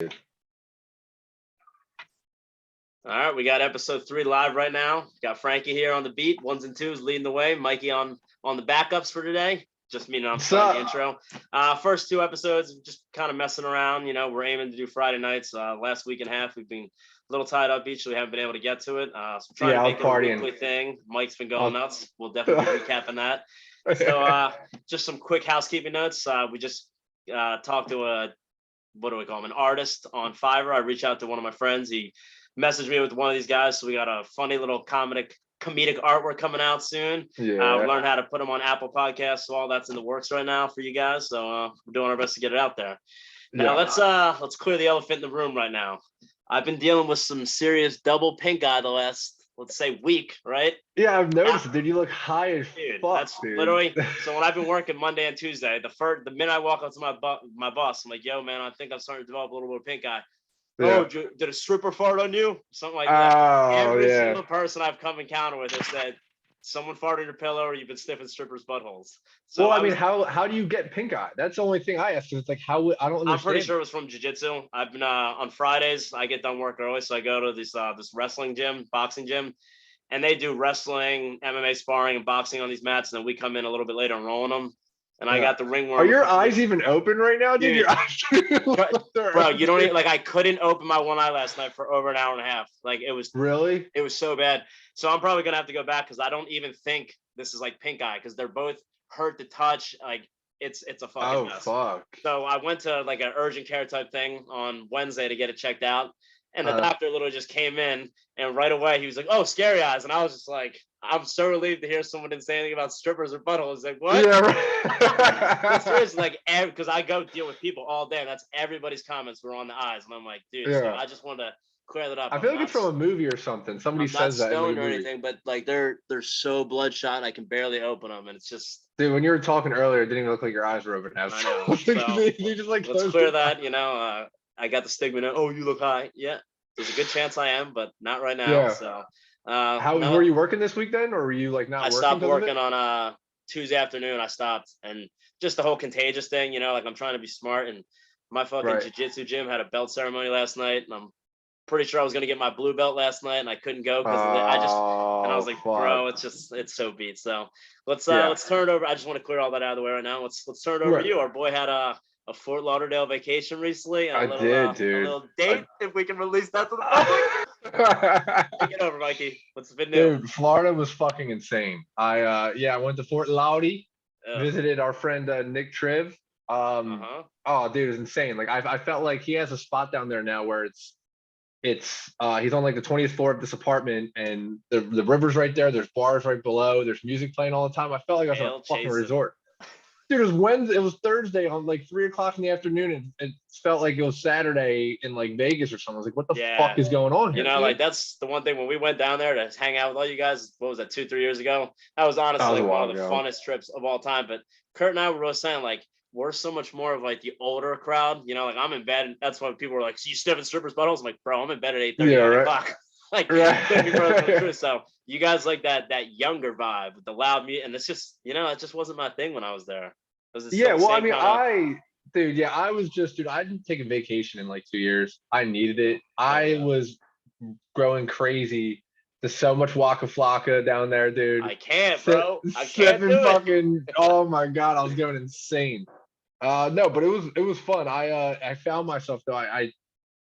All right, we got episode 3 live right now. Got Frankie here on the beat, ones and twos leading the way. Mikey on the backups for today. Just meaning I'm starting the intro. First 2 episodes, just kind of messing around. We're aiming to do Friday nights. Last week and a half, we've been a little tied up each, so we haven't been able to get to it. So I'm trying to make it a weekly thing. Mike's been going nuts. We'll definitely be recapping that. So just some quick housekeeping notes. We just talked to an artist on Fiverr. I reached out to one of my friends. He messaged me with one of these guys, so we got a funny little comedic artwork coming out soon. Learned how to put them on Apple Podcasts, so all that's in the works right now for you guys. So we're doing our best to get it out there. Now let's clear the elephant in the room right now. I've been dealing with some serious double pink eye the last, let's say, week, right? Yeah, I've noticed it, dude. You look high as fuck, that's dude. Literally. So when I've been working Monday and Tuesday, the minute I walk up to my boss, I'm like, "Yo, man, I think I'm starting to develop a little bit of pink eye." Yeah. Oh, did a stripper fart on you? Something like that. Every single person I've come encounter with has said someone farted in your pillow or you've been sniffing strippers' buttholes. So well, how do you get pink eye? That's the only thing I asked. It's like I don't understand. I'm pretty sure it was from jiu-jitsu. I've been on Fridays. I get done work early, so I go to this wrestling gym, boxing gym, and they do wrestling, MMA sparring, and boxing on these mats. And then we come in a little bit later and rolling them. And I got the ringworm. Are your eyes even open right now, dude? Your eyes, bro, you don't even, I couldn't open my one eye last night for over an hour and a half. It was so bad. So I'm probably gonna have to go back because I don't even think this is like pink eye because they're both hurt to touch. It's a fucking mess. Fuck. So I went to an urgent care type thing on Wednesday to get it checked out. And the doctor literally just came in and right away he was like, "Oh, scary eyes." And I was just like, I'm so relieved to hear someone didn't say anything about strippers or buttholes. Like, what? Yeah, right. Seriously, because I go deal with people all day, and that's everybody's comments were on the eyes. And I'm like, dude, so I just wanted to clear that up. I feel like it's from a movie or something. Somebody says that. I'm not stoned or anything, but they're so bloodshot, I can barely open them, and it's just. Dude, when you were talking earlier, it didn't even look like your eyes were open. I know. So, let's clear that. I got the stigma now. Oh, you look high. Yeah. There's a good chance I am, but not right now. Yeah. So, were you working this week then, or were you not working? I stopped working on Tuesday afternoon. I stopped, and just the whole contagious thing. I'm trying to be smart, and my fucking jiu-jitsu gym had a belt ceremony last night, and I'm pretty sure I was gonna get my blue belt last night, and I couldn't go because I was like, bro, it's so beat. So let's turn it over. I just want to clear all that out of the way right now. Let's turn it over to you. Our boy had a Fort Lauderdale vacation recently. A little date, if we can release that to the public. Take it over, Mikey. What's been new? Dude, Florida was fucking insane. I went to Fort Lauderdale, visited our friend Nick Triv. Oh, dude, it was insane. I felt like he has a spot down there now where he's on the 20th floor of this apartment, and the river's right there. There's bars right below. There's music playing all the time. I felt like I was on a fucking resort. Dude, it was Wednesday. It was Thursday on 3:00 in the afternoon, and it felt like it was Saturday in Vegas or something. I was like, "What the fuck is going on here?" That's the one thing when we went down there to hang out with all you guys. What was that, 2-3 years ago? That was honestly one of the funnest trips of all time. But Kurt and I were both saying we're so much more of the older crowd. I'm in bed, and that's why people were like, "So you sniffing strippers' buttholes?" I'm like, "Bro, I'm in bed at 8:30, 9 o'clock." So you guys like that younger vibe with the loud music, and it's just it just wasn't my thing when I was there. I was just, dude, I didn't take a vacation in 2 years. I needed it. I was growing crazy. There's so much Waka Flocka down there, dude. I can't, bro. I can't do it. Oh my god, I was going insane. No, but it was fun. I found myself though.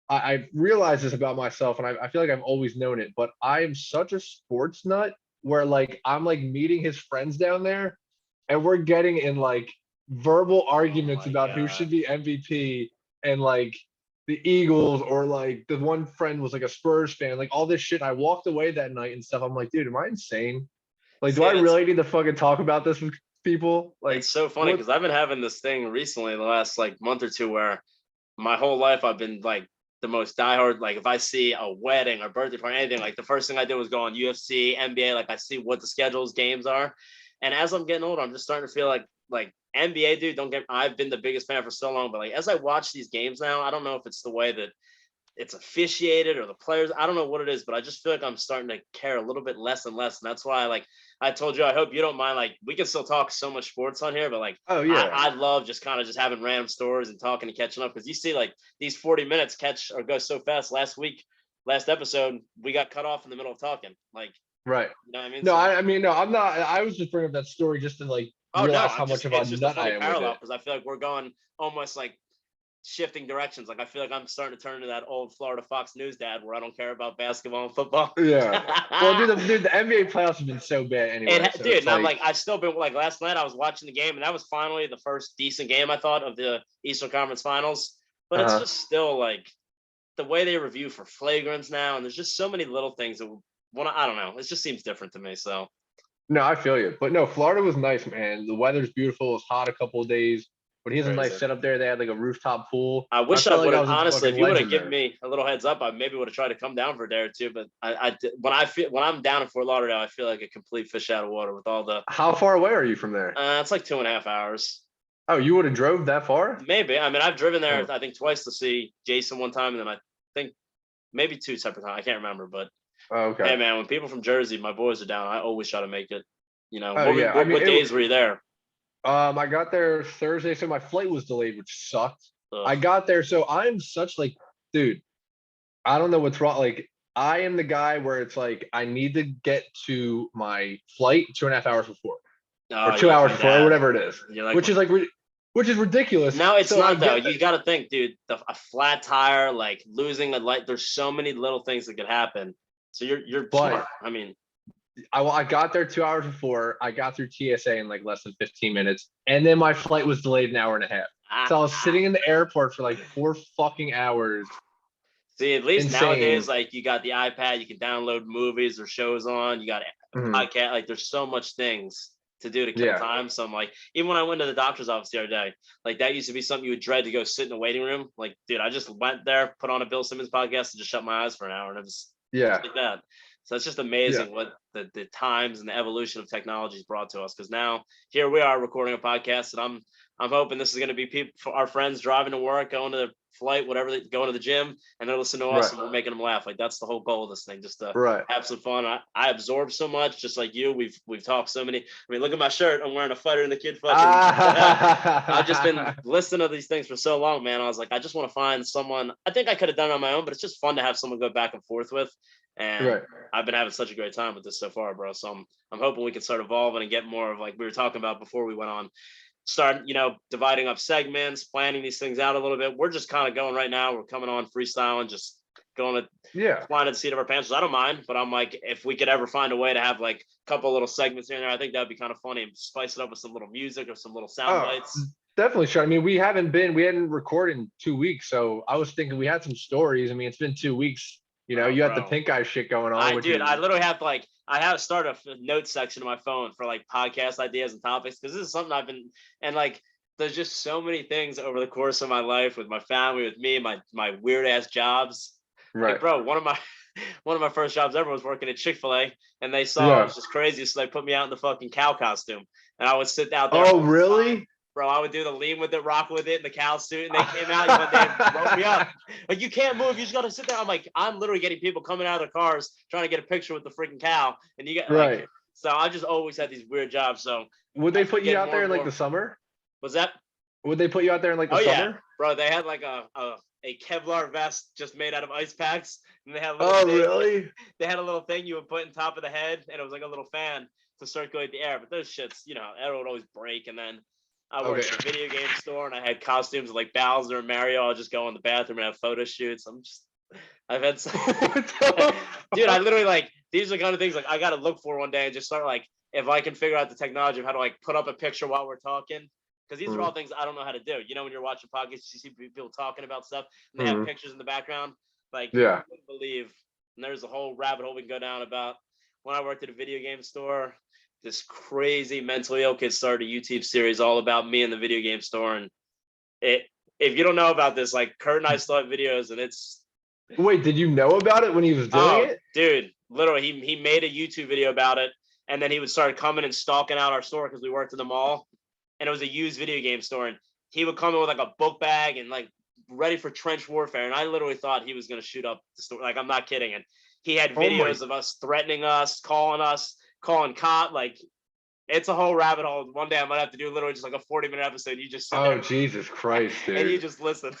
I realized this about myself, and I feel like I've always known it, but I am such a sports nut where I'm meeting his friends down there, and we're getting in verbal arguments about who should be MVP, and the Eagles, or the one friend was a Spurs fan, all this shit. I walked away that night and stuff. I'm like, dude, am I insane? Do I really need to fucking talk about this with people? It's so funny because I've been having this thing recently, the last month or two, where my whole life I've been the most diehard. If I see a wedding or birthday party, anything, the first thing I do is go on UFC, NBA. I see what the schedules, games are. And as I'm getting older, I'm just starting to feel like NBA, dude. I've been the biggest fan for so long, but as I watch these games now, I don't know if it's the way that it's officiated or the players. I don't know what it is, but I just feel like I'm starting to care a little bit less and less. And that's why, like I told you, I hope you don't mind. Like we can still talk so much sports on here, but like Oh yeah. I love just kind of just having random stories and talking and catching up because you see like these 40 minutes catch or go so fast. Last episode, we got cut off in the middle of talking. Like, Right. you know what I mean? No, So, I mean, no, I'm not. I was just bringing up that story just to like oh no, realize how much of a it's just a nut I funny am with parallel it. because I feel like we're going almost like shifting directions. Like I feel like I'm starting to turn into that old Florida Fox News dad where I don't care about basketball and football. Yeah. Well, the NBA playoffs have been so bad anyway. So Dude, it's and I'm like, I've still been like last night I was watching the game and that was finally the first decent game I thought of the Eastern Conference Finals. But it's just still like the way they review for flagrants now, and there's just so many little things that I don't know. It just seems different to me. So no, I feel you. But no, Florida was nice, man. The weather's beautiful. It's hot a couple of days. But he has a nice crazy. setup there. They had like a rooftop pool. I wish I felt would like have was a honestly. If fucking you would have legend given there. me a little heads up, I maybe would have tried to come down for a day or two. But when I'm down in Fort Lauderdale, I feel like a complete fish out of water with all the. How far away are you from there? It's like 2.5 hours. Oh, you would have drove that far? Maybe. I mean, I've driven there. Oh. I think twice to see Jason one time, and then I think maybe two separate times. I can't remember, but Oh, okay. hey, man, when people from Jersey, my boys are down, I always try to make it. You know, Oh, yeah. what days were you there? I got there Thursday, so my flight was delayed, which sucked. Ugh. I got there, so I'm such like, dude, I don't know what's wrong. Like, I am the guy where it's like I need to get to my flight 2.5 hours before, or 2 hours like before, or whatever it is, like which is ridiculous. No, it's So not though. You got to think, dude. A flat tire, like losing a light. There's so many little things that could happen. So you're smart. I mean, I got there 2 hours before. I got through TSA in like less than 15 minutes, and then my flight was delayed an hour and a half. So I was sitting in the airport for like 4 fucking hours. See, at least Insane. nowadays, like you got the iPad, you can download movies or shows on. You got a podcast. Like there's so much things to do to kill time. So I'm like, even when I went to the doctor's office the other day, like that used to be something you would dread to go sit in the waiting room. Like, dude, I just went there, put on a Bill Simmons podcast, and just shut my eyes for an hour, and it was just like that. So it's just amazing what the times and the evolution of technology has brought to us. Because now here we are recording a podcast, and I'm hoping this is going to be people, our friends driving to work, going to the flight, whatever, going to the gym, and they're listening to us and we're making them laugh. Like that's the whole goal of this thing, just to have some fun. I absorb so much, just like you. We've talked so many. I mean, look at my shirt. I'm wearing a Fighter and the Kid fucking. I've just been listening to these things for so long, man. I was like, I just want to find someone. I think I could have done it on my own, but it's just fun to have someone go back and forth with. And I've been having such a great time with this so far, bro. So I'm hoping we can start evolving and get more of like we were talking about before we went on. Start, dividing up segments, planning these things out a little bit. We're just kind of going right now. We're coming on freestyling, just going to flying at the seat of our pants. I don't mind, but I'm like, if we could ever find a way to have like a couple little segments here and there, I think that'd be kind of funny and spice it up with some little music or some little sound bites. Definitely, Sean. I mean, we hadn't recorded in 2 weeks, so I was thinking we had some stories. I mean, it's been 2 weeks. You had the pink eye shit going on. I literally have I have started a note section on my phone for like podcast ideas and topics because this is something I've been and like there's just so many things over the course of my life with my family, with me, my weird ass jobs. Right, like, bro. One of my first jobs ever was working at Chick-fil-A, and they saw it was just crazy, so they put me out in the fucking cow costume, and I would sit out there. Oh, really? Bro, I would do the lean with it, rock with it, in the cow suit, and they came out one day and wrote me up. Like, you can't move. You just got to sit there. I'm like, I'm literally getting people coming out of their cars trying to get a picture with the freaking cow. And you get so I just always had these weird jobs. So would they put you out there in like the summer? Was that? Would they put you out there in like the summer? Yeah, bro. They had like a Kevlar vest just made out of ice packs, and they had really? They had a little thing you would put in top of the head, and it was like a little fan to circulate the air. But those shits, it would always break, and then. I worked at a video game store and I had costumes like Bowser and Mario. I'll just go in the bathroom and have photo shoots. I've had some, dude, I literally these are the kind of things like I got to look for one day and just start if I can figure out the technology of how to put up a picture while we're talking. Because these are all things I don't know how to do. When you're watching podcasts, you see people talking about stuff and they have pictures in the background. You wouldn't believe. And there's a whole rabbit hole we can go down about when I worked at a video game store. This crazy mentally ill kid started a YouTube series all about me in the video game store. And if you don't know about this, Kurt and I still have videos and it's. Wait, did you know about it when he was doing it? Dude, literally he made a YouTube video about it. And then he would start coming and stalking out our store because we worked in the mall and it was a used video game store. And he would come in with a book bag and ready for trench warfare, and I literally thought he was gonna shoot up the store. Like, I'm not kidding. And he had videos of us threatening us, calling cop. Like, it's a whole rabbit hole. One day I might have to do literally just like a 40-minute episode. You just sit there. Oh, Jesus Christ, dude. And you just listen.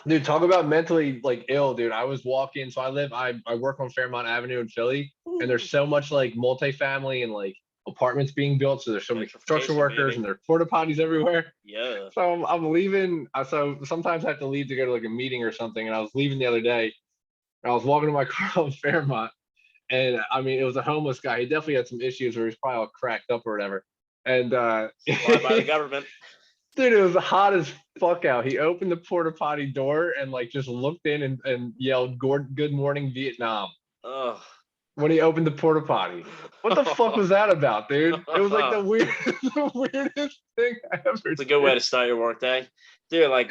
Dude, talk about mentally like ill, dude. I was walking, so I work on Fairmont Avenue in Philly, and there's so much like multifamily and like apartments being built. So there's so many construction workers and there's porta potties everywhere. Yeah. So I'm leaving. So sometimes I have to leave to go to like a meeting or something. And I was leaving the other day. And I was walking to my car on Fairmont, and I mean, it was a homeless guy. He definitely had some issues where he's probably all cracked up or whatever. And by the government. Dude, it was hot as fuck out. He opened the porta potty door and like just looked in and yelled "Good morning, Vietnam." Ugh. When he opened the porta potty. What the fuck was that about, dude? It was like the weirdest thing ever. It's a good way to start your work day. Dude, like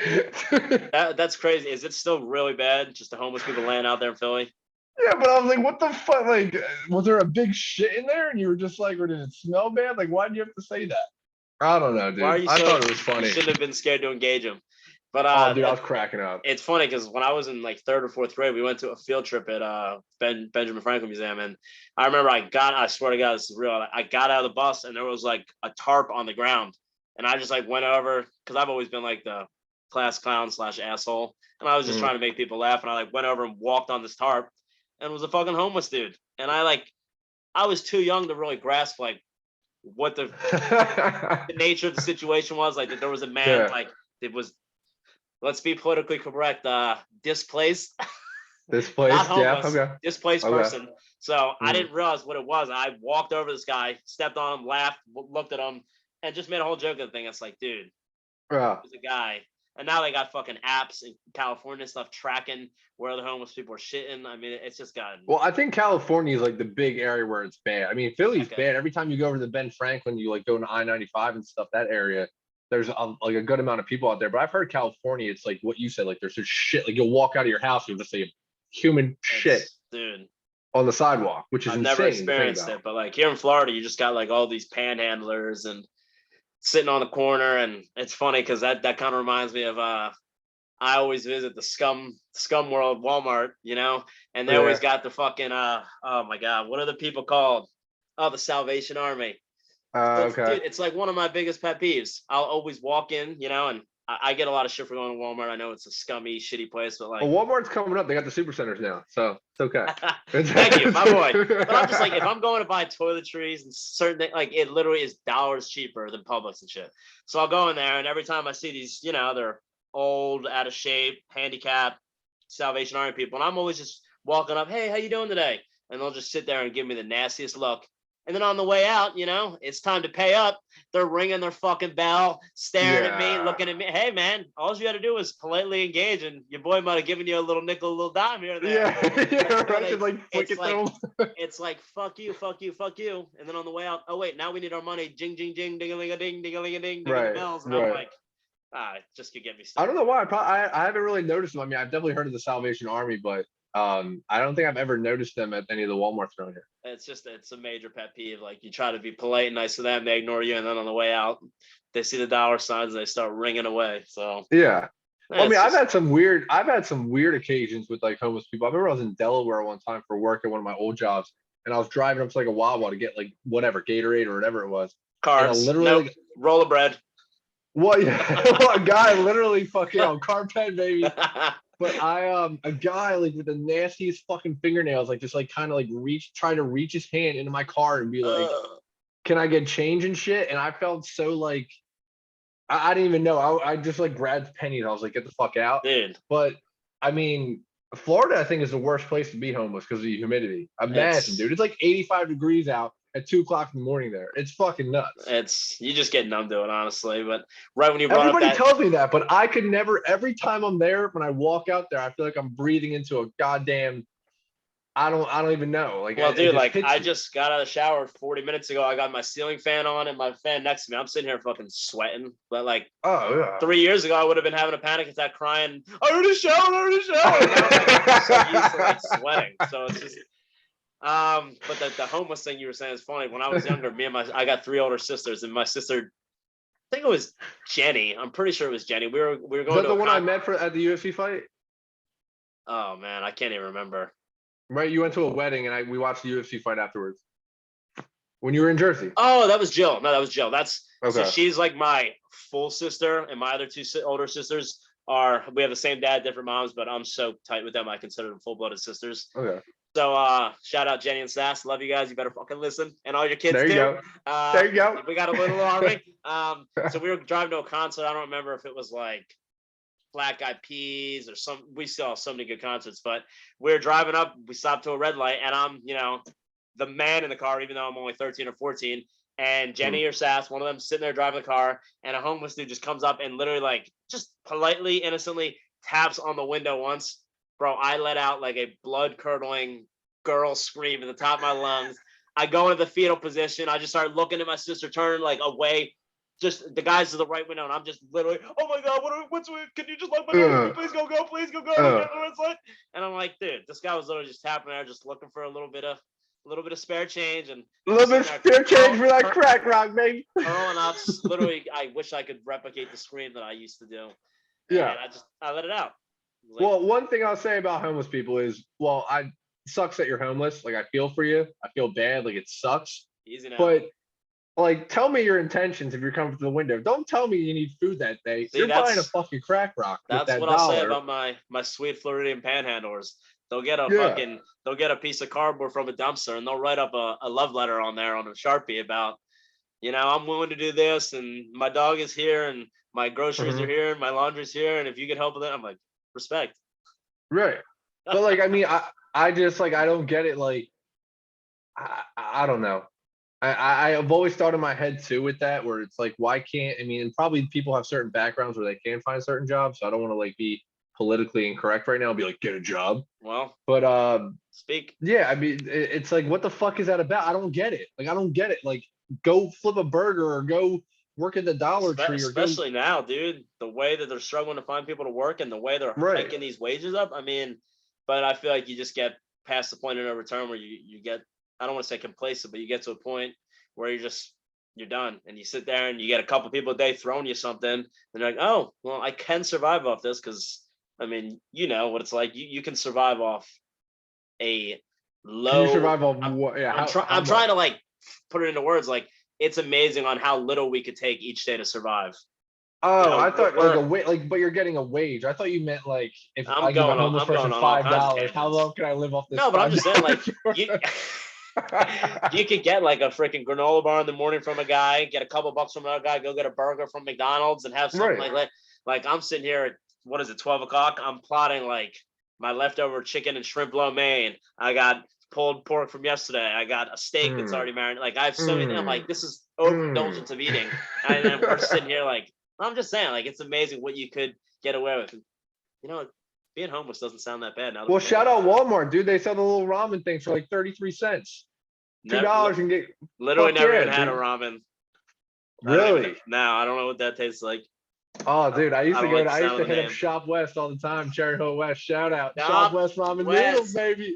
that's crazy. Is it still really bad? Just the homeless people laying out there in Philly? Yeah, but I was like, what the fuck? Like, was there a big shit in there? And you were just like, or did it smell bad? Like, why did you have to say that? I don't know, dude. I thought it was funny. You shouldn't have been scared to engage him. But oh, dude, I was cracking up. It's funny because when I was in like 3rd or 4th grade, we went to a field trip at Benjamin Franklin Museum, and I remember I swear to God, this is real. I got out of the bus and there was like a tarp on the ground, and I just like went over because I've always been like the class clown / asshole, and I was just trying to make people laugh, and I like went over and walked on this tarp, and it was a fucking homeless dude, and I was too young to really grasp like what the nature of the situation was, like that there was a man like it was, let's be politically correct, displaced yeah, okay, displaced person. So I didn't realize what it was. I walked over this guy, stepped on him, laughed, looked at him, and just made a whole joke of the thing. It's like, dude, there's a guy. And now they got fucking apps in California and stuff tracking where the homeless people are shitting. I mean, it's just gotten. Well, I think California is like the big area where it's bad. I mean, Philly's bad. Every time you go over to Ben Franklin, you like go into I-95 and stuff, that area, there's like a good amount of people out there. But I've heard California, it's like what you said, like there's just shit. Like you'll walk out of your house, you'll just see human shit, dude, on the sidewalk, which is I've insane. Never experienced it, but like here in Florida, you just got like all these panhandlers and sitting on the corner, and it's funny because that kind of reminds me of I always visit the scum world Walmart, you know, and they always got the fucking oh my God, what are the people called? Oh, the Salvation Army. Okay. Dude, it's like one of my biggest pet peeves. I'll always walk in, you know, and I get a lot of shit for going to Walmart. I know it's a scummy, shitty place, but like, well, Walmart's coming up. They got the super centers now, so it's okay. Thank you, my boy. But I'm just like, if I'm going to buy toiletries and certain things, like it literally is dollars cheaper than Publix and shit. So I'll go in there, and every time I see these, you know, they're old, out of shape, handicapped, Salvation Army people, and I'm always just walking up, hey, how you doing today? And they'll just sit there and give me the nastiest look. And then on the way out, you know, it's time to pay up. They're ringing their fucking bell, staring at me, looking at me. Hey, man, all you got to do is politely engage, and your boy might have given you a little nickel, a little dime here and there. Yeah, right. It's like, fuck you, fuck you, fuck you. And then on the way out, oh, wait, now we need our money. Jing, jing, jing, ding-a-ling-a-ding, ding-a-ling-a-ding, ding bells. And I'm like, just could get me started. I don't know why. I haven't really noticed them. I mean, I've definitely heard of the Salvation Army, but I don't think I've ever noticed them at any of the Walmarts around here. It's a major pet peeve. Like you try to be polite and nice to them, they ignore you, and then on the way out, they see the dollar signs and they start ringing away. So yeah. Well, I mean, I've had some weird occasions with like homeless people. I remember I was in Delaware one time for work at one of my old jobs, and I was driving up to like a Wawa to get like whatever Gatorade or whatever it was. Carbs, literally roll of bread. What? Yeah, a guy literally fucking on carpet, baby. But a guy like with the nastiest fucking fingernails, like just like kind of like try to reach his hand into my car and be like, "Can I get change and shit?" And I felt so like I didn't even know. I just like grabbed pennies. I was like, "Get the fuck out, dude." But I mean, Florida, I think, is the worst place to be homeless because of the humidity. Imagine, dude, it's like 85 degrees out at 2:00 in the morning there. It's fucking nuts. You just get numb to it, honestly. But right when you brought everybody up that, tells me that, but I could never. Every time I'm there, when I walk out there, I feel like I'm breathing into a goddamn. I don't even know. Like, well, dude, like I just got out of the shower 40 minutes ago. I got my ceiling fan on and my fan next to me. I'm sitting here fucking sweating. But like, 3 years ago, I would have been having a panic attack, crying. I already showered. And now I'm so used to like sweating. So it's just. But the homeless thing you were saying is funny. When I was younger, I got 3 older sisters, and my sister think it was Jenny. I'm pretty sure it was Jenny. We were going Is that to the one I met at the UFC fight? Oh man, I can't even remember. Right, you went to a wedding and we watched the UFC fight afterwards. When you were in Jersey. Oh, that was Jill. No, that was Jill. That's okay. So she's like my full sister, and my other two older sisters we have the same dad, different moms, but I'm so tight with them. I consider them full-blooded sisters. Okay. So shout out Jenny and Sass. Love you guys. You better fucking listen. And all your kids there you too. Go. There you go. We got a little army. So we were driving to a concert. I don't remember if it was like Black Eyed Peas or we saw so many good concerts, but we were driving up, we stopped to a red light, and I'm, the man in the car, even though I'm only 13 or 14. And Jenny or Sass, one of them sitting there driving the car, and a homeless dude just comes up and literally like just politely, innocently taps on the window once. Bro, I let out like a blood-curdling girl scream at the top of my lungs. I go into the fetal position. I just start looking at my sister, turning like away. Just the guys to the right window, and I'm just literally, oh my god, can you just lock my door? Please go, please go. And I'm like, dude, this guy was literally just tapping there, just looking for a little bit of spare change, and a little bit of spare change for that crack rock, baby. Curling up, literally, I wish I could replicate the scream that I used to do. Yeah, and I let it out. Like, well, one thing I'll say about homeless people is, it sucks that you're homeless. Like, I feel for you. I feel bad. Like, it sucks. Easy now. But like, tell me your intentions if you're coming to the window. Don't tell me you need food that day. You're buying a fucking crack rock. That's what I'll say about my sweet Floridian panhandlers. They'll get a piece of cardboard from a dumpster, and they'll write up a love letter on there on a Sharpie about, I'm willing to do this, and my dog is here, and my groceries are here, and my laundry's here, and if you could help with it, I'm like, respect. Right. But like, I mean, I just like, I don't get it. Like, I don't know. I've always thought in my head too with that, where it's like, why can't, I mean, and probably people have certain backgrounds where they can find certain jobs. So I don't want to like be politically incorrect right now and be like, get a job. Well, but speak. Yeah, I mean, it's like, what the fuck is that about? I don't get it. Like, I don't get it. Like, go flip a burger or go work at the Dollar Tree, especially now, dude. The way that they're struggling to find people to work and the way they're hiking these wages up. I mean, but I feel like you just get past the point of no return where you get, I don't want to say complacent, but you get to a point where you're done, and you sit there and you get a couple people a day throwing you something, and you're like, oh, well, I can survive off this, because I mean, you know what it's like. You can survive off a low. Can you survive off what? Yeah, I'm trying to like put it into words. Like, it's amazing on how little we could take each day to survive. Oh, I thought but you're getting a wage. I thought you meant like if I give a homeless person $5, how long can I live off this? No, but I'm just saying, like, you could get like a freaking granola bar in the morning from a guy, get a couple bucks from another guy, go get a burger from McDonald's, and have something like that. Like, I'm sitting here at, what is it, 12 o'clock? I'm plotting like my leftover chicken and shrimp lo mein. I got pulled pork from yesterday. I got a steak that's already marinated. Like, I have so many. I'm like, this is overindulgence of eating, and then we're sitting here like, I'm just saying, like, it's amazing what you could get away with. You know, being homeless doesn't sound that bad now. Well, shout out Walmart, dude. They sell the little ramen things for like 33 cents. $2 and get. Literally never even had a ramen. Really? No, I don't know what that tastes like. Oh, dude, I used to hit up Shop West all the time. Cherry Hill West, shout out. Shop West ramen noodles, baby.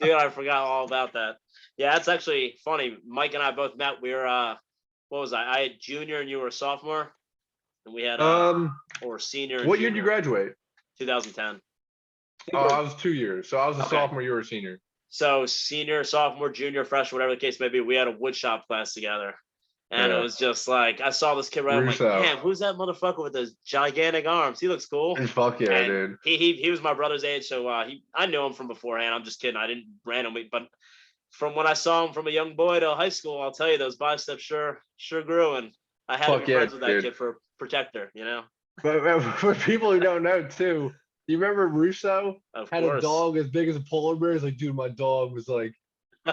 Dude, I forgot all about that. Yeah, that's actually funny. Mike and I both met. We were what was I had junior and you were a sophomore, and we had or senior. What year did you graduate? 2010. Oh, I was 2 years. So I was a sophomore, you were a senior. So senior, sophomore, junior, freshman, whatever the case may be, we had a wood shop class together. And it was just like, I saw this kid right, I'm like, damn, who's that motherfucker with those gigantic arms? He looks cool. Fuck yeah, dude. He was my brother's age, so I knew him from beforehand. I'm just kidding. I didn't randomly, but from when I saw him from a young boy to high school, I'll tell you, those biceps sure grew, and I had to be friends with that kid for protector, you know. But for people who don't know too, you remember Russo had a dog as big as a polar bear? He's like, dude, my dog was like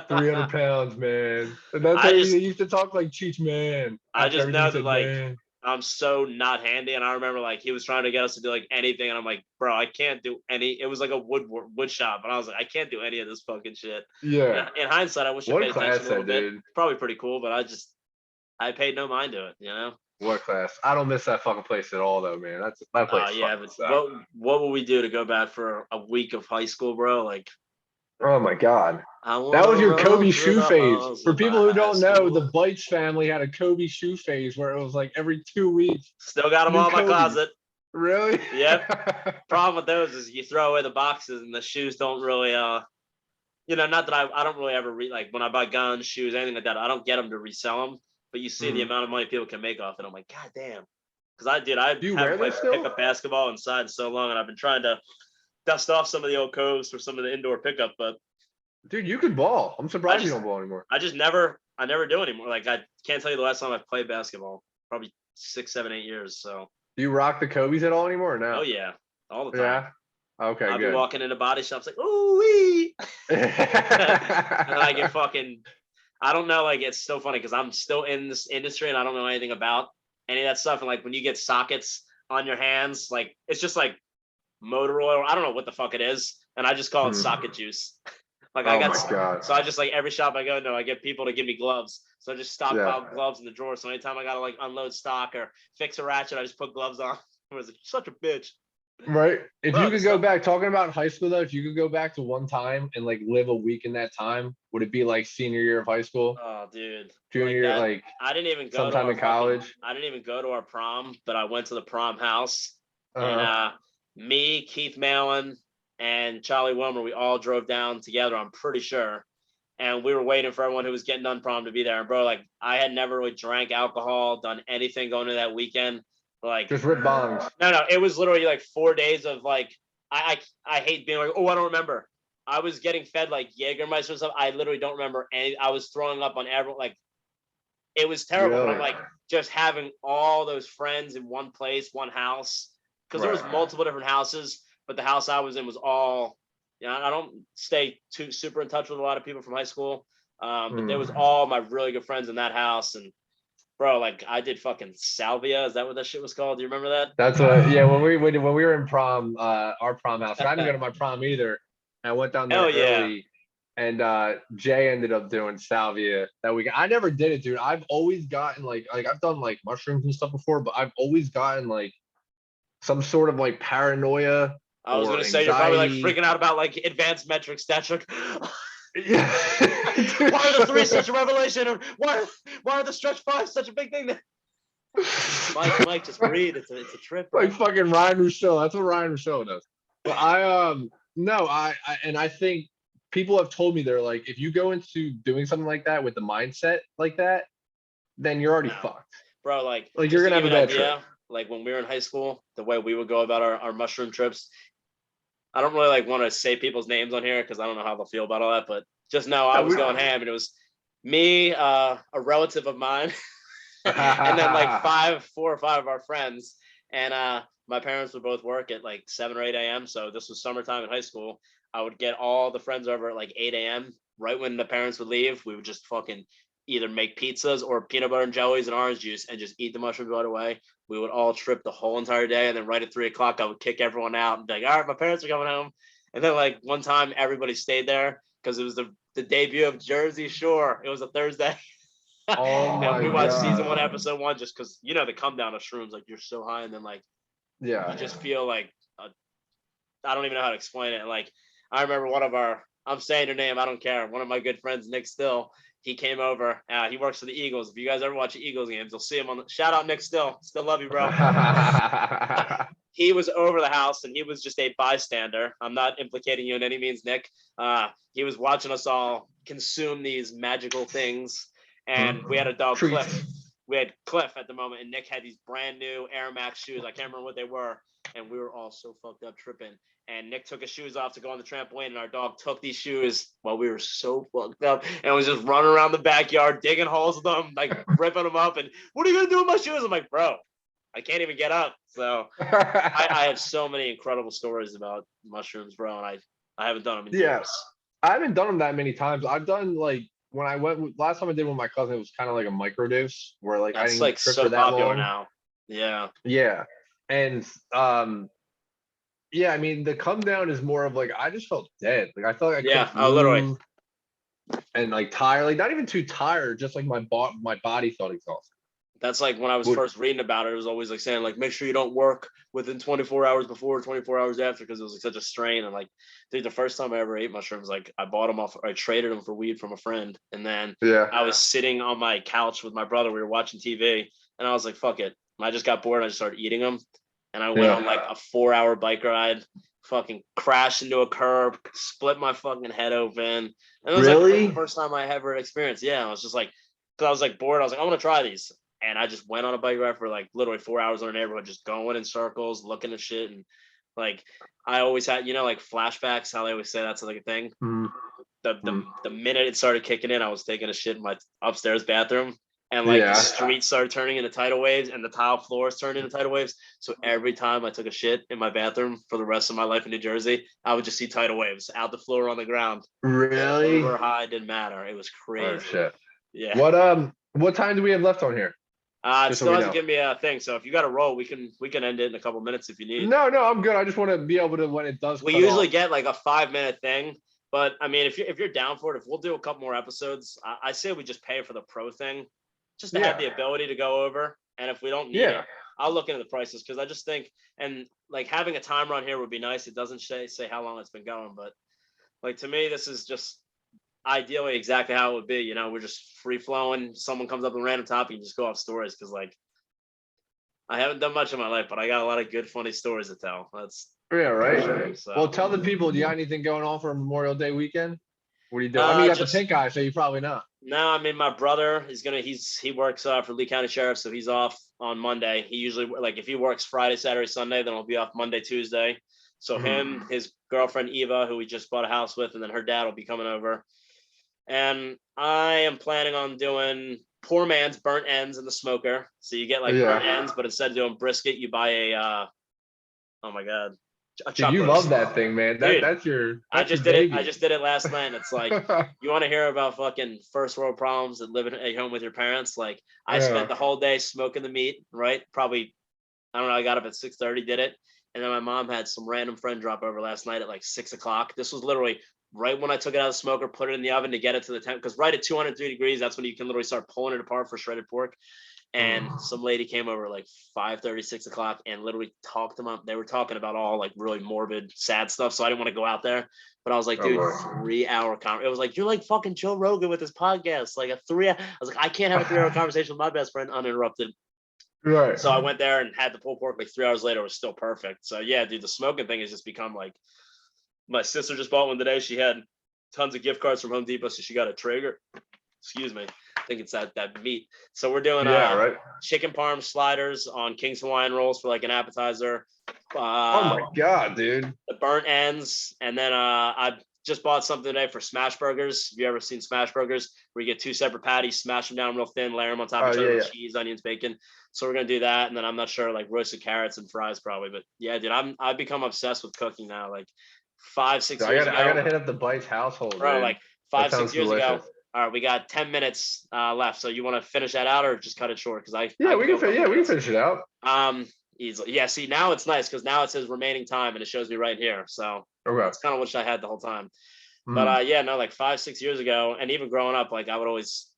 300 pounds, man. And that's how he used to talk like Cheech, man. I just know that, like, man, I'm so not handy, and I remember like he was trying to get us to do like anything, and I'm like, bro, I can't do any. It was like a wood shop, and I was like, I can't do any of this fucking shit. Yeah. In hindsight, I wish I paid attention a little bit. Probably pretty cool, but I paid no mind to it, you know. What class? I don't miss that fucking place at all, though, man. That's that place. Yeah, but what would we do to go back for a week of high school, bro? Like, Oh my God. I That was wanna your run Kobe through shoe the phase. halls For of people my who high don't know, the school. Bites family had a Kobe shoe phase where it was like every 2 weeks, Still got them new all in my Kobe's. closet. Really? Yep. Problem with those is you throw away the boxes and the shoes don't really not that I don't really ever like when I buy guns, shoes, anything like that, I don't get them to resell them. But you see the Mhm. amount of money people can make off it. I'm like, God damn. Because I Do you wear haven't them played still? pickup basketball inside so long, and I've been trying to dust off some of the old coves for some of the indoor pickup, but Dude, you could ball. I'm I surprised you just don't ball anymore. I never do anymore. Like I can't tell you the last time I played basketball. Probably 6, 7, 8 years. So Do you rock the Kobe's at all anymore or oh no? yeah, all the time. Yeah. Okay, I'll be good. walking into body shops like, ooh wee. And then I get fucking I don't know, like it's so funny because I'm still in this industry and I don't know anything about any of that stuff. And like when you get sockets on your hands, like it's just like motor oil. I don't know what the fuck it is, and I just call it Hmm. socket juice. Like I Oh got, my God. so I just like every shop I go to, I get people to give me gloves. So I just Yeah. stockpile gloves in the drawer. So anytime I gotta like unload stock or fix a ratchet, I just put gloves on. I was like, such a bitch, Right. If bro. you The could go stuff. back, talking about high school though, if you could go back to one time and like live a week in that time, would it be like senior year of high school, Oh, dude, junior like year, that. like I didn't even go to sometime our in fucking. college? I didn't even go to our prom, but I went to the prom house, and Uh-huh. me, Keith Malin, and Charlie Wilmer, we all drove down together. I'm pretty sure, and we were waiting for everyone who was getting done prom to be there. And bro, like I had never really drank alcohol, done anything going to that weekend. Like Just rip bongs. no, it was literally like 4 days of like I hate being like, oh, I don't remember. I was getting fed like Jägermeister and stuff. I literally don't remember any. I was throwing up on everyone. Like it was terrible. But I'm Really? like just having all those friends in one place, one house, because there was Right. multiple different houses, but the house I was in was all. I don't stay too super in touch with a lot of people from high school, but there was Mm. all my really good friends in that house, and bro, like I did fucking salvia. Is that what that shit was called? Do you remember That's what, yeah, when we were in prom, our prom house, I didn't go that? to my prom either. I went down there Hell yeah. early and Jay ended up doing salvia that week. I never did it, dude. I've always gotten like I've done like mushrooms and stuff before, but I've always gotten like some sort of like paranoia I was or gonna say you're probably like anxiety. freaking out about like advanced metrics stats. Like, Yeah. why are the three such a revelation? Or why are the stretch five such a big thing? Mike, just breathe. It's a trip, bro. Like fucking Ryan Rousseau. That's what Ryan Rousseau does. But no, and I think people have told me they're like, if you go into doing something like that with the mindset like that, then you're already No, fucked. bro. Like Like you're just to gonna give have you a an bad trip. idea, like when we were in high school, the way we would go about our mushroom trips. I don't really like want to say people's names on here because I don't know how they'll feel about all that. But just know I No, was we. going ham, and it was me, a relative of mine, and then like 4 or 5 of our friends. And my parents would both work at like 7 or 8 a.m. So this was summertime in high school. I would get all the friends over at like 8 a.m. Right when the parents would leave, we would just fucking either make pizzas or peanut butter and jellies and orange juice and just eat the mushrooms right away. We would all trip the whole entire day. And then right at 3 o'clock, I would kick everyone out and be like, all right, my parents are coming home. And then like one time everybody stayed there because it was the debut of Jersey Shore. It was a Thursday. Oh And my we watched season 1, God. episode 1, just because the come down of shrooms, like you're so high, and then like you Yeah. just feel like I don't even know how to explain it. Like I remember I'm saying her name, I don't care. One of my good friends, Nick Still, he came over. He works for the Eagles. If you guys ever watch the Eagles games, you'll see him on the shout out Nick Still. Still love you, bro. He was over the house and he was just a bystander. I'm not implicating you in any means, Nick. He was watching us all consume these magical things. And we had a dog, Treats. Cliff. We had Cliff at the moment, and Nick had these brand new Air Max shoes. I can't remember what they were. And we were all so fucked up tripping. And Nick took his shoes off to go on the trampoline, and our dog took these shoes while we were so fucked up and was just running around the backyard, digging holes with them, like ripping them up. And what are you gonna do with my shoes? I'm like, bro, I can't even get up. So I have so many incredible stories about mushrooms, bro, and I haven't done them in Yeah, years. I haven't done them that many times. I've done like when I went last time I did with my cousin, it was kind of like a microdose where like I That's didn't like trip so for that popular long. now. Yeah. Yeah. And yeah, I mean the come down is more of like I just felt dead. Like I felt like I Yeah. couldn't Oh, literally. move and like tired, like not even too tired, just like my body felt exhausted. That's like when I was first reading about it, it was always like saying like, make sure you don't work within 24 hours before, 24 hours after, because it was like such a strain. And like, dude, the first time I ever ate mushrooms, like I bought them off, I traded them for weed from a friend. And then I was sitting on my couch with my brother. We were watching TV and I was like, fuck it. And I just got bored. And I just started eating them. And I went on like a 4-hour bike ride, fucking crashed into a curb, split my fucking head open. And it was like the first time I ever experienced. Yeah. I was just like, because I was like bored. I was like, I want to try these. And I just went on a bike ride for like literally 4 hours in the neighborhood, just going in circles, looking at shit. And like, I always had, like flashbacks, how they always say that's like a thing. The minute it started kicking in, I was taking a shit in my upstairs bathroom. And like the streets started turning into tidal waves and the tile floors turned into tidal waves. So every time I took a shit in my bathroom for the rest of my life in New Jersey, I would just see tidal waves out the floor on the ground. Really? Low or high, didn't matter. It was crazy. Oh shit. Yeah. What time do we have left on here? It still hasn't given me a thing. So if you got a roll, we can end it in a couple minutes if you need. No, I'm good. I just want to be able to, when it does. We usually get like a 5-minute thing, but I mean, if you're down for it, if we'll do a couple more episodes, I say we just pay for the pro thing, just to have the ability to go over. And if we don't need it, I'll look into the prices because I just think, and like having a time run here would be nice. It doesn't say how long it's been going, but like to me, this is just ideally exactly how it would be. We're just free flowing. Someone comes up with a random topic and just go off stories because like I haven't done much in my life, but I got a lot of good funny stories to tell. That's right. So. Well, tell the people, do you got anything going on for Memorial Day weekend? What are you doing? I mean, you got the pink eye, so you probably not. No, I mean my brother is he works for Lee County Sheriff, so he's off on Monday. He usually like if he works Friday, Saturday, Sunday, then he'll be off Monday, Tuesday. So him, his girlfriend Eva, who we just bought a house with, and then her dad will be coming over. And I am planning on doing poor man's burnt ends in the smoker. So you get like burnt ends, but instead of doing brisket, you buy a oh my god. Dude, you love that thing, man. That's your I just did it. I just did it last night. And it's like you want to hear about fucking first world problems and living at home with your parents. Like I spent the whole day smoking the meat, right? Probably I don't know, I got up at 6:30, did it. And then my mom had some random friend drop over last night at like 6:00. This was literally right when I took it out of the smoker, put it in the oven to get it to the temp. Because right at 203 degrees, that's when you can literally start pulling it apart for shredded pork. And some lady came over like 5:30, 6:00 and literally talked to them. They were talking about all like really morbid, sad stuff. So I didn't want to go out there. But I was like, dude, 3-hour conversation. It was like, you're like fucking Joe Rogan with his podcast. Like I was like, I can't have a 3-hour conversation with my best friend uninterrupted. Right. So I went there and had the pulled pork like 3 hours later. It was still perfect. So yeah, dude, the smoking thing has just become like, my sister just bought one today. She had tons of gift cards from Home Depot. So she got a Traeger. Excuse me. I think it's that meat. So we're doing chicken parm sliders on King's Hawaiian rolls for like an appetizer. Oh my god, dude. The burnt ends. And then I just bought something today for smash burgers. Have you ever seen smash burgers where you get 2 separate patties, smash them down real thin, layer them on top of each other with cheese, onions, bacon? So we're gonna do that, and then I'm not sure, like roasted carrots and fries probably. But yeah, dude, I've become obsessed with cooking now. Like 5-6 years ago, I gotta hit up the Bites household, bro. Dude. Like 5-6 years ago. All right, we got 10 minutes left. So you want to finish that out or just cut it short? Because we can finish it out. Easily. Yeah. See, now it's nice because now it says remaining time and it shows me right here. So that's kind of what I had the whole time. But like 5-6 years ago, and even growing up, like I would always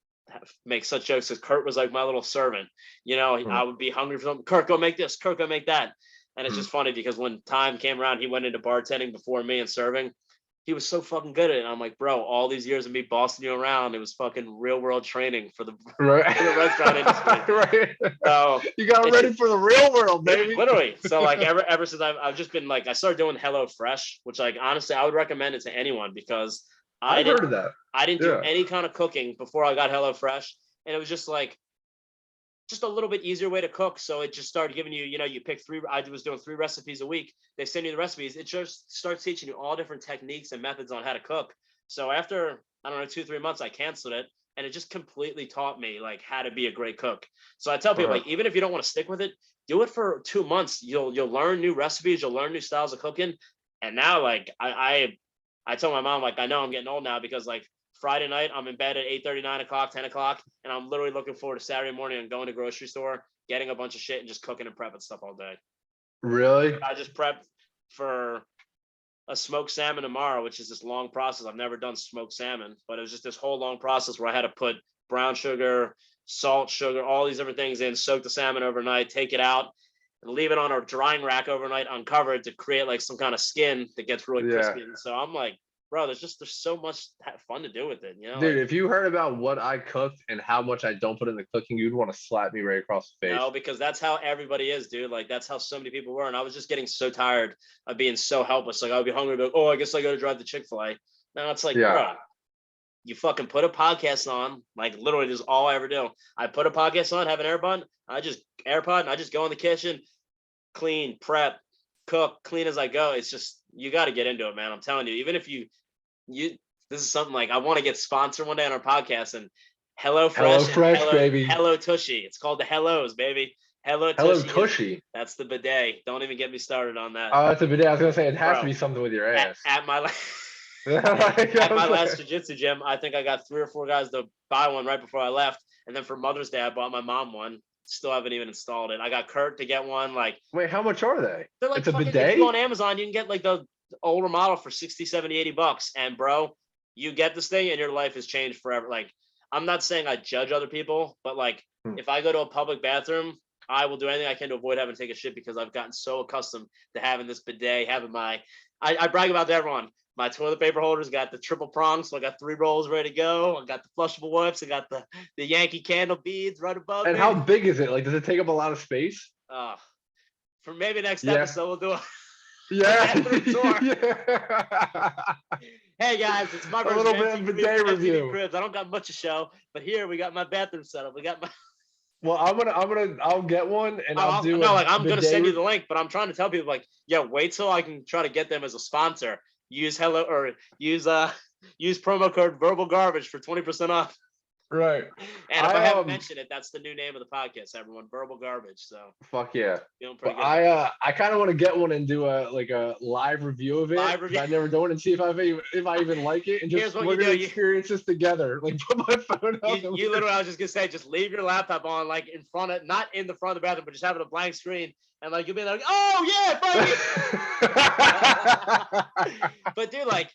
make such jokes because Kurt was like my little servant. I would be hungry for something. Kurt, go make this. Kurt, go make that. And it's just funny because when time came around, he went into bartending before me and serving. He was so fucking good at it. And I'm like, bro, all these years of me bossing you around, it was fucking real world training for the restaurant industry. Right. So you got ready for the real world, baby. Literally. So like ever since I've just been like, I started doing Hello Fresh, which like honestly I would recommend it to anyone because I didn't do any kind of cooking before I got Hello Fresh, and it was just like just a little bit easier way to cook. So it just started giving you, you pick 3. I was doing 3 recipes a week. They send you the recipes. It just starts teaching you all different techniques and methods on how to cook. So after, I don't know, 2-3 months, I canceled it. And it just completely taught me like how to be a great cook. So I tell people like, even if you don't want to stick with it, do it for 2 months. You'll learn new recipes. You'll learn new styles of cooking. And now like I tell my mom, like, I know I'm getting old now because like Friday night, I'm in bed at 8:30, 9:00, 10:00, and I'm literally looking forward to Saturday morning and going to grocery store, getting a bunch of shit and just cooking and prepping stuff all day. Really? I just prepped for a smoked salmon tomorrow, which is this long process. I've never done smoked salmon, but it was just this whole long process where I had to put brown sugar, salt, sugar, all these different things in, soak the salmon overnight, take it out, and leave it on a drying rack overnight uncovered to create like some kind of skin that gets really crispy. And so I'm like, bro, there's so much fun to do with it, you know? Dude, like, if you heard about what I cooked and how much I don't put in the cooking, you'd want to slap me right across the face. No, because that's how everybody is, dude. Like that's how so many people were. And I was just getting so tired of being so helpless. Like I would be hungry, but I guess I got to drive to Chick-fil-A. Now it's like, bro, you fucking put a podcast on. Like literally, this is all I ever do. I put a podcast on, have an AirPod. I just go in the kitchen, clean, prep, cook, clean as I go. It's just you got to get into it, man. I'm telling you. Even if you this is something like I want to get sponsored one day on our podcast and HelloFresh, baby. Hello Tushy. It's called the Hellos, baby. Hello Tushy. That's the bidet. Don't even get me started on that. Oh, that's a bidet. I was gonna say it has to be something with your ass. At my last jiu-jitsu gym, I think I got 3 or 4 guys to buy one right before I left. And then for Mother's Day, I bought my mom one. Still haven't even installed it. I got Kurt to get one. Like, wait, how much are they? They're like, it's a bidet? If you go on Amazon, you can get like the older model for 60, 70, 80 bucks. And bro, you get this thing and your life has changed forever. Like, I'm not saying I judge other people, but like, if I go to a public bathroom, I will do anything I can to avoid having to take a shit because I've gotten so accustomed to having this bidet, having I brag about that, everyone. My toilet paper holders got the triple prongs, so I got 3 rolls ready to go. I got the flushable wipes. I got the Yankee Candle beads right above me. And how big is it? Like, does it take up a lot of space? For maybe next episode, we'll do a tour. Hey guys, it's my a little bit of bidet review. Cribs. I don't got much to show, but here we got my bathroom setup. We got my. Well, I'll get one and I'm gonna send you the link, but I'm trying to tell people like, wait till I can try to get them as a sponsor. Use use promo code Verbal Garbage for 20% off. Right. And if I haven't mentioned it, that's the new name of the podcast, everyone. Verbal Garbage. So fuck yeah. Feeling pretty good. I kind of want to get one and do a live review of it. Live review. I've never done it and see if I even like it and just we're gonna experience this together. Like put my phone up. You literally, I was just gonna say, just leave your laptop on, like in front of, not in the front of the bathroom, but just have it a blank screen, and like you'll be like, oh yeah, buddy. But dude, like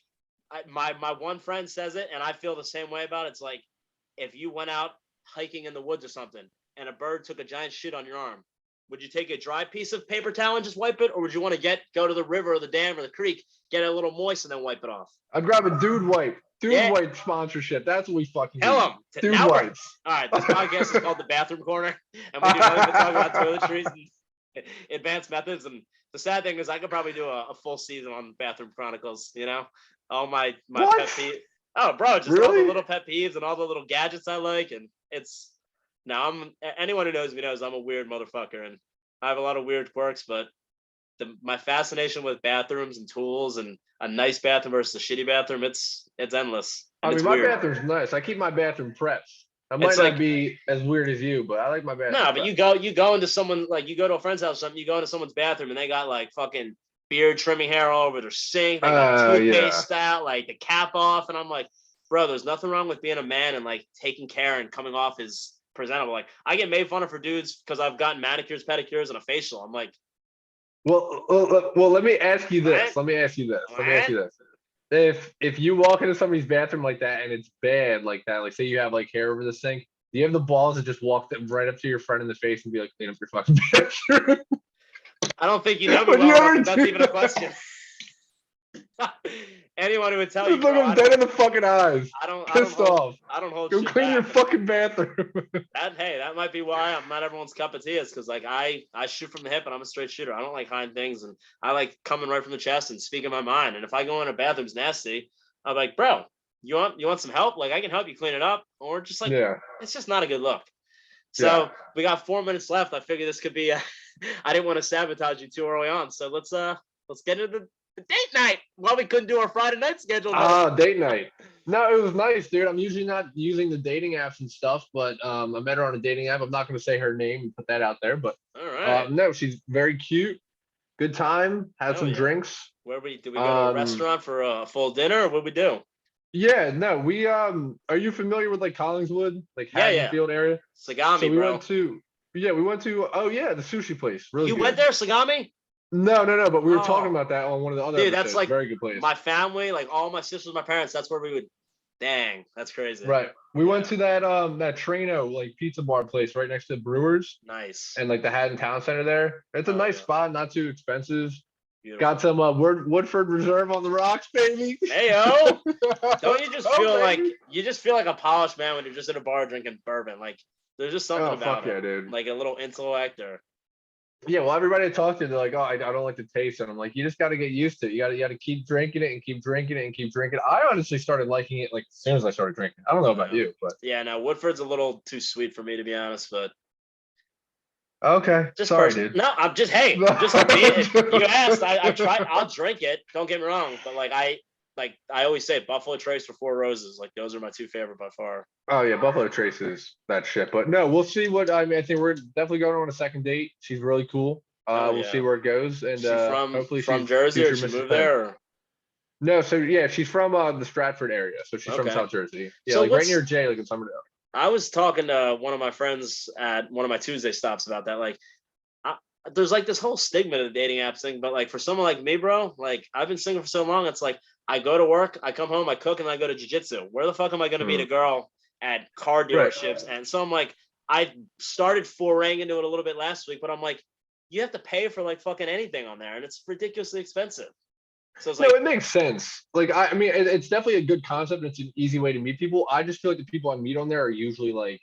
my one friend says it, and I feel the same way about it. It's like, if you went out hiking in the woods or something and a bird took a giant shit on your arm, would you take a dry piece of paper towel and just wipe it? Or would you want to go to the river or the dam or the creek, get it a little moist and then wipe it off? I'd grab a dude wipe. Wipe sponsorship. That's what we fucking tell them. Dude wipes. All right, this podcast is called The Bathroom Corner. And we do nothing but talk about toiletries and advanced methods. And the sad thing is I could probably do a full season on Bathroom Chronicles, you know? All my pet peeves. Oh, bro, just all the little pet peeves and all the little gadgets I like. And anyone who knows me knows I'm a weird motherfucker. And I have a lot of weird quirks, but my fascination with bathrooms and tools and a nice bathroom versus a shitty bathroom, it's endless. I mean, my bathroom's nice. I keep my bathroom prepped. I might not be as weird as you, but I like my bathroom. No, but you go into someone, like you go to a friend's house or something, you go into someone's bathroom and they got like fucking beard trimming hair all over their sink. They got toothpaste out, like the cap off. And I'm like, bro, there's nothing wrong with being a man and like taking care and coming off as presentable. Like I get made fun of for dudes because I've gotten manicures, pedicures, and a facial. I'm like, well, let me ask you this. Let me ask you this. If you walk into somebody's bathroom like that and it's bad like that, like say you have like hair over the sink, do you have the balls to just walk right up to your friend in the face and be like, clean up your fucking bathroom? I don't think you know me well enough, that's even a question. Anyone who would tell you, look him dead in the fucking eyes. I don't hold. Go clean your fucking bathroom. That might be why I'm not everyone's cup of tea, is because like I shoot from the hip and I'm a straight shooter. I don't like hiding things, and I like coming right from the chest and speaking my mind. And if I go in a bathroom's nasty, I'm like, bro, you want some help? Like I can help you clean it up, or just like it's just not a good look. So we got 4 minutes left. I figured this could be. I didn't want to sabotage you too early on, so let's get into the date night. Well, we couldn't do our Friday night schedule. Date night. No, it was nice, dude. I'm usually not using the dating apps and stuff, but I met her on a dating app. I'm not going to say her name and put that out there, but all right. No, she's very cute. Good time. Had some drinks. Did we go to a restaurant for a full dinner, or what we do? Yeah, no, we are you familiar with like Collingswood, like Haddonfield area? Sagami, so we bro. went to the sushi place. Really You good. went there, Sagami? No, but we were talking about that on one of the other episodes. That's like very good place. My family, like all my sisters, my parents, that's where Dang, that's crazy. Right. We went to that Trano like pizza bar place right next to Brewers Nice. and like the Haddon Town Center there. It's a nice spot, not too expensive. Beautiful. Got some Woodford Reserve on the rocks, baby. Hey yo, don't you just feel baby. like a polished man when you're just at a bar drinking bourbon? Like there's just something about it, dude. like a little intellect or. Yeah, well, everybody I talk to, they're like, "Oh, I don't like the taste," and I'm like, "You just got to get used to it. You got to keep drinking it and keep drinking it and keep drinking it." I honestly started liking it like as soon as I started drinking. I don't know about you, but yeah, no, Woodford's a little too sweet for me to be honest, but. Okay, Just sorry, dude. dude. No, I'm just you asked. I tried. I'll drink it. Don't get me wrong, but I always say, Buffalo Trace or Four Roses. Like those are my two favorite by far. Oh yeah, Buffalo Trace is that shit. But no, we'll see what I mean. I think we're definitely going on a second date. She's really cool. We'll see where it goes, and hopefully from she's Jersey or future she Mrs. moved Penn. there. Or? No, so yeah, she's from the Stratford area, so she's from South Jersey. Yeah, so like right near Jay, like in Summerdale. I was talking to one of my friends at one of my Tuesday stops about that. Like, there's like this whole stigma to the dating apps thing, but like for someone like me, bro, like I've been single for so long, it's like I go to work, I come home, I cook, and I go to jiu-jitsu. Where the fuck am I going to meet a girl at car dealerships? Right. And so I'm like, I started foraying into it a little bit last week, but I'm like, you have to pay for like fucking anything on there, and it's ridiculously expensive. So it's like, no, it makes sense. Like I mean, it's definitely a good concept. It's an easy way to meet people. I just feel like the people I meet on there are usually like,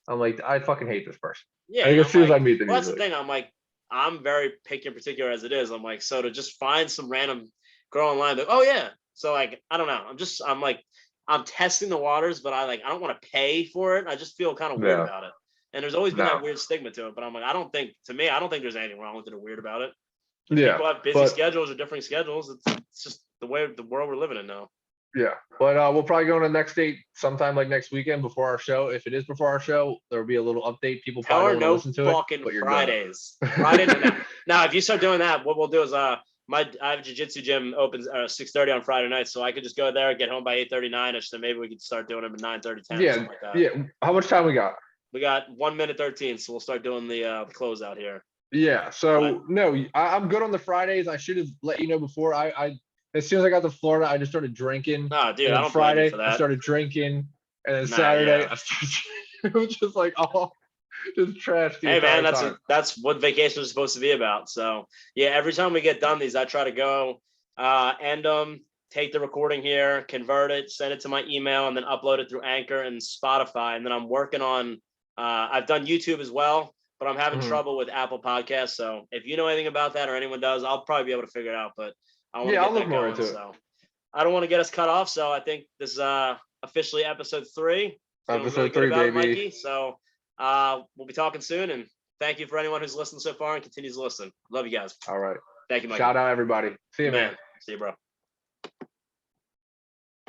I'm like, I fucking hate this person. Yeah, like, as soon as I meet them, well, that's the thing. I'm like, I'm very picky and particular as it is. I'm like, so to just find some random girl online, like, oh yeah. So like, I don't know. I'm testing the waters, but I don't want to pay for it. I just feel kind of weird about it. And there's always been that weird stigma to it. But I'm like, I don't think there's anything wrong with it or weird about it. People have busy schedules or different schedules. It's just the world we're living in now. Yeah, but we'll probably go on the next date sometime like next weekend before our show. If it is before our show, there will be a little update. People probably don't listen to it. But you're Fridays. Friday. Now, if you start doing that, what we'll do is I have a jiu-jitsu gym opens 6:30 on Friday night, so I could just go there, get home by 8:39ish. So maybe we could start doing them at 9:30, 10, yeah, something like that. Yeah. How much time we got? We got 1 minute 13, so we'll start doing the closeout here. Yeah. So no, I'm good on the Fridays. I should have let you know before. I as soon as I got to Florida, I just started drinking. Oh, dude, and I don't Friday, blame you for that. I started drinking, and then Saturday, it was just like just trash. Hey man, that's what vacation is supposed to be about. So yeah, every time we get done these, I try to go end them, take the recording here, convert it, send it to my email, and then upload it through Anchor and Spotify. And then I'm working on. I've done YouTube as well, but I'm having trouble with Apple Podcasts. So if you know anything about that or anyone does, I'll probably be able to figure it out. But I want to get that going. So I don't want to get us cut off. So I think this is officially episode 3. Episode 3, baby. Mikey. So we'll be talking soon. And thank you for anyone who's listened so far and continues to listen. Love you guys. All right. Thank you, Mikey. Shout out everybody. See you, man. See you, bro.